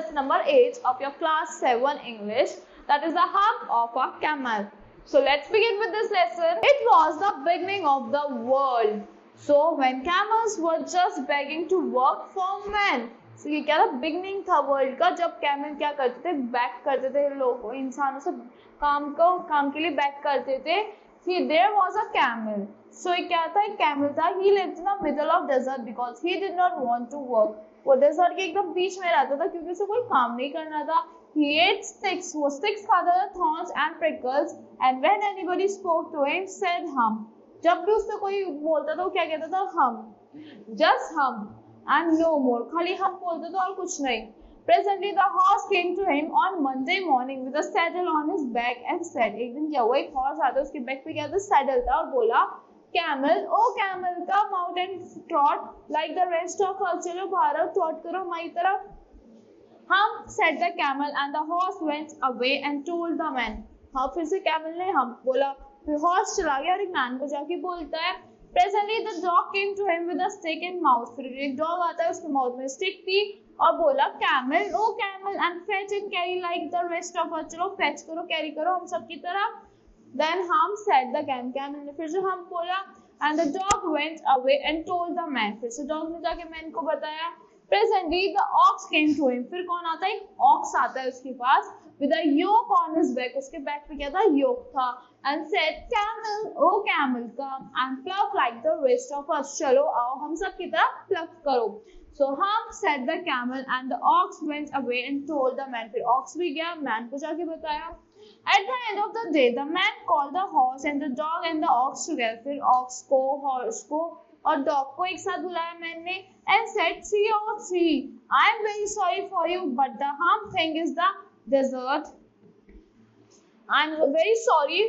lesson number 8 of your class 7 English, that is the hump of a camel. So let's begin with this lesson. It was the beginning of the world. So when camels were just begging to work for men. So ये क्या था, beginning था world का, जब camel क्या करते थे, back करते थे लोग इंसानों से काम के लिए बैक करते थे. There was a camel. So ये क्या था, एक कैमल था. He lived in the middle of desert because he did not want to work. वो डेजर्ट के एकदम बीच में रहता था क्योंकि उसे कोई काम नहीं करना था. He ate sticks. वो sticks खाता था, thorns and prickles. And when anybody spoke to him, said hum. जब भी उससे कोई बोलता था वो क्या कहता था, hum. Just hum and no more. खाली हम बोलते थे और कुछ नहीं. Presently the horse came to him on Monday morning with a saddle on his back and said, एक दिन क्या हुआ, एक हॉर्स आता है, उसके बैक पे क्या था, सैडल था, और बोला, Camel, oh camel, come out and trot like the rest of us. चलो बाहर trot करो हमारी तरफ. Hump said the camel, and the horse went away and told the man. हाँ, फिर से camel ने hump बोला, फिर horse चला गया और एक man को जाके बोलता है. Presently the dog came to him with a stick in mouth. फिर एक dog आता है, उसके mouth में stick थी और बोला, Camel, oh camel, and fetch and carry like the rest of us. चलो fetch करो, carry करो हम सब की तरह. Then Hum said the camel ने फिर से हम बोला, and the dog went away and told the man. फिर से dog ने जाके man को बताया. Presently the ox came to him. फिर कौन आता है, ox आता है उसके पास with a yoke on his back. उसके back पे क्या था, yoke था. And said, Camel, oh camel, come and pluck like the rest of us. चलो आओ हम सब की तरह pluck करो. So Hum said the camel, and the ox went away and told the man. फिर ox भी गया, man को जाके बताया. At the end of the day, the man called the horse and the dog and the ox together. फिर ox को, horse को और dog को एक साथ बुलाया man ने, and said, 3 or 3, I am very sorry for you, but the hump thing is the desert. I am very sorry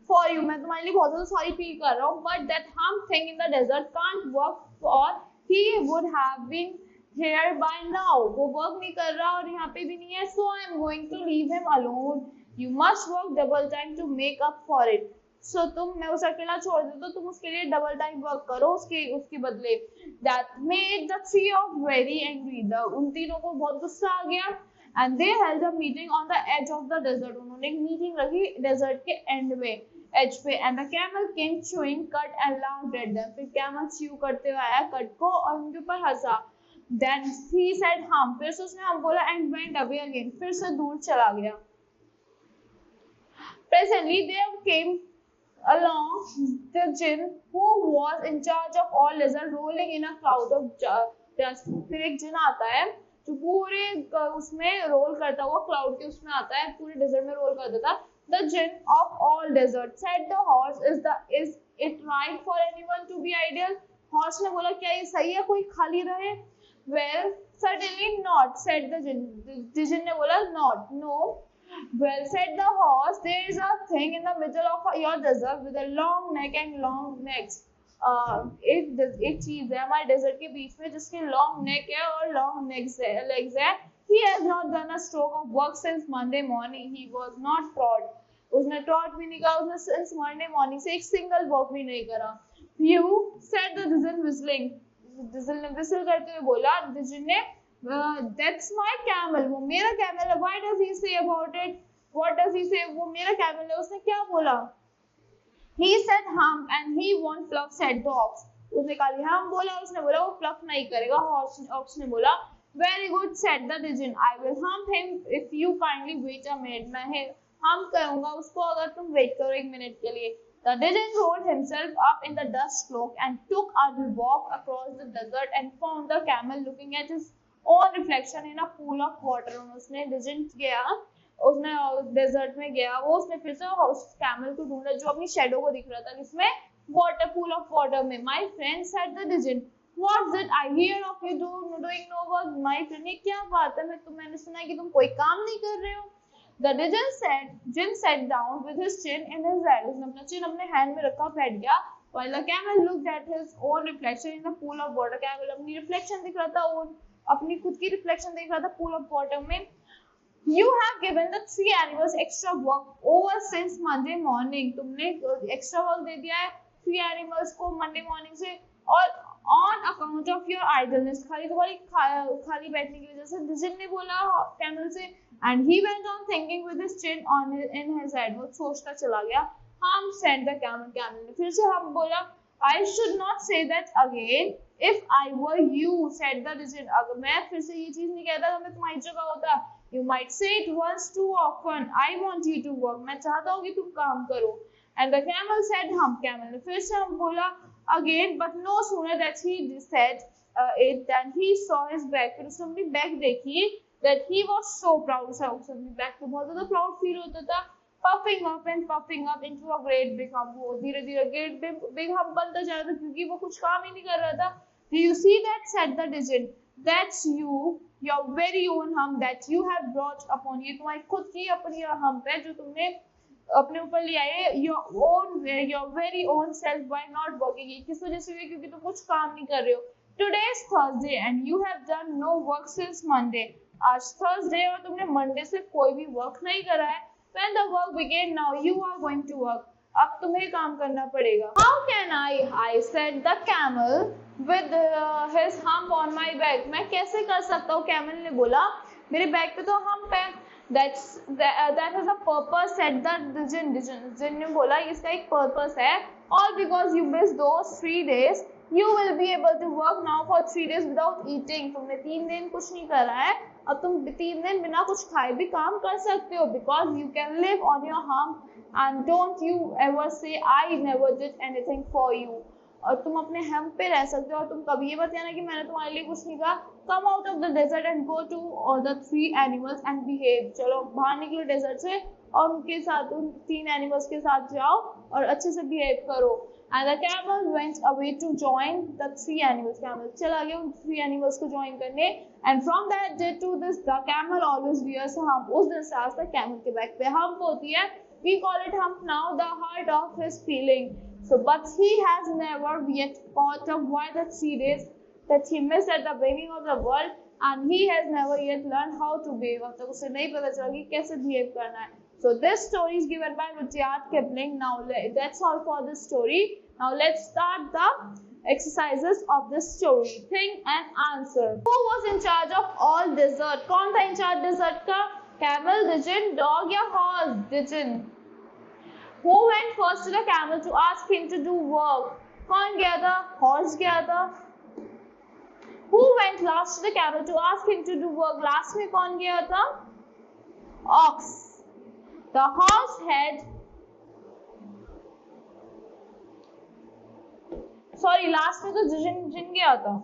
for you. मैं तुम्हारे लिए बहुत ज़्यादा sorry feel कर रहा हूँ, but that hump thing in the desert can't work, or he would have been here by now. वो work नहीं कर रहा और यहाँ पे भी नहीं है, so I am going to leave him alone. You must work double time to make up for it. So मैं उसे अकेला छोड़ देता, तुम उसके लिए डबल टाइम वर्क करो उसके बदले. That made the three of very angry. उन तीनों को बहुत गुस्सा आ गया. And they held a meeting on the edge of the desert. उन्होंने एक मीटिंग रखी डेजर्ट के एंड में, एज पे. And the camel came chewing cut and laughed at them. फिर camel chew करते हुए आया कट को और उनके ऊपर हंसा. Then he said hum. फिर से उसने हम बोला and went away again. फिर से दूर चला गया. Presently there came along the jinn who was in charge of all desert, rolling in a cloud of dust. फिर एक जिन आता है जो पूरे उसमें रोल करता हुआ क्लाउड के उसमें आता है, पूरे डेजर्ट में रोल करता था. The jinn of all desert said the horse, is it right for anyone to be idle? Horse ने बोला, क्या ये सही है कोई खाली रहे? Well, certainly not, said the jinn. The jinn ने बोला, not, no. Well, said the horse, there is a thing in the middle of your desert with a long neck and long necks. एक चीज है हमारे desert के बीच में जिसकी long neck है और long legs है. He has not done a stroke of work since Monday morning. He was not trot. उसने trot भी नहीं करा, उसने since Monday morning से एक single work भी नहीं करा. You said the Dizzle whistling. Dizzle ने whistle करते हुए बोला, Dizzle ने, that's my camel. वो मेरा camel है. Why does he say about it? What does he say? वो मेरा camel है. उसने क्या बोला? He said hump and he won't pluck, said the ox. उसने खाली हम बोला, उसने बोला वो pluck नहीं करेगा. Ox ने बोला, very good, said the pigeon. I will hump him if you kindly wait a minute. मैं hump करूँगा उसको अगर तुम wait करो एक मिनट के लिए. The pigeon rolled himself up in the dust cloak and took a walk across the desert and found the camel looking at his own reflection in a pool of water. उसने pigeon गया, उसने desert में गया, वो उसने फिर से camel को ढूंढा जो अपनी शेडो को दिख रहा था किसमें, वाटर, पूल ऑफ वाटर में. माय फ्रेंड सेड द डिजन, what's it I hear of you doing no work. My friend, ये क्या बात है, मैंने सुना है कि तुम कोई काम नहीं कर रहे हो. The jinn sat down with his chin in his hand. उसने अपना चिन अपने हैंड में रखा, बैठ गया. While the camel looked at his own reflection in the pool of water. Camel अपनी रिफ्लेक्शन दिख रहा था, और अपनी खुद की रिफ्लेक्शन देख रहा था पूल ऑफ वाटर में. You have given the 3 animals extra work over since Monday morning. तुमने extra work दे दिया है 3 animals को Monday morning से, और on account of your idleness, खाली तुम्हारी खाली बैठने की वजह से। Digit ने बोला camel से, and he went on thinking with his chin on in his head, वो सोचता चला गया। हम said the camel, camel ने फिर से हम बोला, I should not say that again if I were you, said the digit, अगर मैं फिर से ये चीज नहीं कहता तो मैं तुम्हारी जगह होता। You might say it once too often, I want you to work, मैं चाहता हूँ कि तुम काम करो। And the camel said, हम camel ने फिर से हम बोला again, but no sooner that he said it than he saw his back, फिर उसने अपनी बैक देखी, that he was so proud, उसे अपनी बैक पे बहुत ज़्यादा प्राउड फील होता था। puffing up and puffing up into a great big hump, वो धीरे धीरे great big hump बनता जा रहा था क्योंकि वो कुछ काम ही नहीं कर रहा था। Do you see that, said the digit, that's you, your very own hump that you have brought upon you, तुम्हारी खुद की अपनी hump है जो तुमने अपने ऊपर लिया है। your very own self by not working, किस वजह से हुई, क्योंकि तुम कुछ काम नहीं कर रहे हो। Today is Thursday and you have done no work since Monday, आज Thursday और तुमने Monday से कोई भी work नहीं करा है। When the work began, now you are going to work, अब तुम्हें काम करना पड़ेगा। How can I said the camel with his hump on my back, मैं कैसे कर सकता हूँ, camel ने बोला मेरे बैक पे तो hump है। that has a purpose, said the digit ने बोला इसका एक purpose है। all because you missed those 3 days, you will be able to work now for 3 days without eating, तुमने 3 दिन कुछ नहीं करा है, अब तुम 3 दिन बिना कुछ खाए भी काम कर सकते हो। because you can live on your hump and don't you ever say I never did anything for you, और तुम अपने हम पे रह सकते हो और तुम कभी ये बताना कि मैंने तुम्हारे लिए कुछ नहीं कहा। Come out of the desert and go to all the 3 animals and behave, चलो बाहर निकलो डेजर्ट से और उनके साथ उन 3 एनिमल्स के साथ जाओ और अच्छे से बिहेव करो। And the camel went away to join the 3 animals, camel चला गया उन 3 एनिमल्स को ज्वाइन करने। And from that day to this the camel always wears a hump, उस दिन से आज तक कैमल के बैक पे हम्प होती है। We call it hump now, the heart of his feeling. So, but he has never yet caught up why the 3 days that he missed at the beginning of the world, and he has never yet learned how to behave. अब तक उसे नहीं पता चला कि कैसे behave करना है। So this story is given by Rudyard Kipling. Now that's all for this story. Now let's start the exercises of this story. Think and answer. Who was in charge of all dessert? कौन था in charge dessert का? Camel, digit, dog या horse? Digit. Who went first to the camel to ask him to do work? कौन गया था? Horse गया था। Who went last to the camel to ask him to do work? Last में कौन गया था? Ox. The horse had, sorry, last में तो जिन गया था।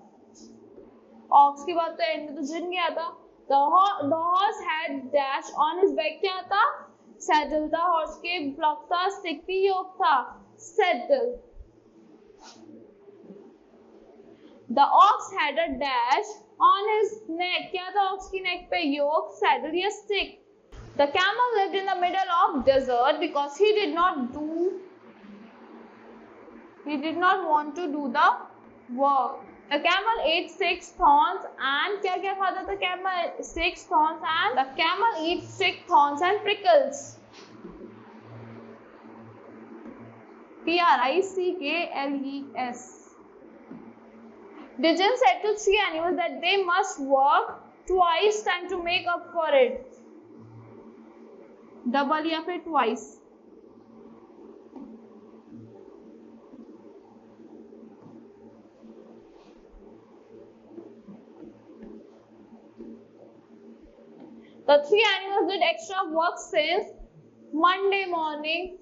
Ox की बात तो end में तो जिन गया था। The horse had dash on his back, क्या था? सैडल था, हॉर्स के ब्लॉक था, स्टिक थी, योक था, saddle. The ox had a dash on his neck, क्या था ऑक्स की नेक पे? योक, सैडल या stick. The camel lived in the middle of desert because he did not want to do the work. The camel ate 6 thorns and क्या खाता था camel? 6 thorns and the camel eats 6 thorns and prickles. Prickles. Digit said to 3 animals that they must work twice time to make up for it. Double या फिर twice. The 3 animals did extra work since Monday morning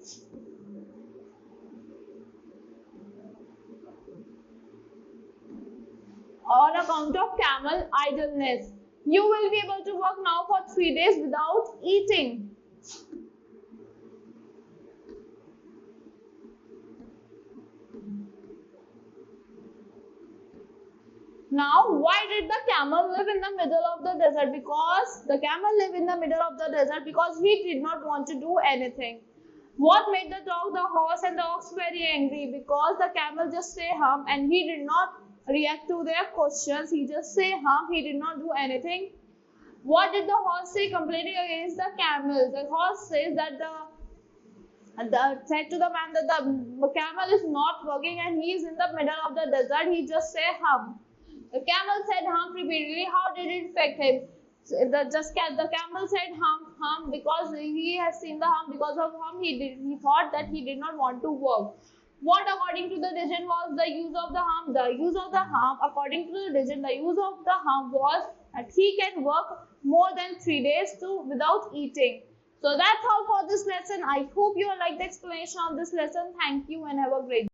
on account of camel idleness. You will be able to work now for 3 days without eating. Now, why did the camel live in the middle of the desert? Because the camel lived in the middle of the desert because he did not want to do anything. What made the dog, the horse and the ox very angry? Because the camel just say hum and he did not react to their questions. He just say hum, he did not do anything. What did the horse say complaining against the camel? The horse says that And said to the man that the camel is not working and he is in the middle of the desert. He just say hum. The camel said hum repeatedly. How did it affect him? So the camel said hum because he has seen the hum. Because of hum, he thought that he did not want to work. What according to the legend was the use of the hum? The use of the hum, according to the legend, the use of the hum was that he can work more than 3 days without eating. So that's all for this lesson. I hope you like the explanation of this lesson. Thank you and have a great day.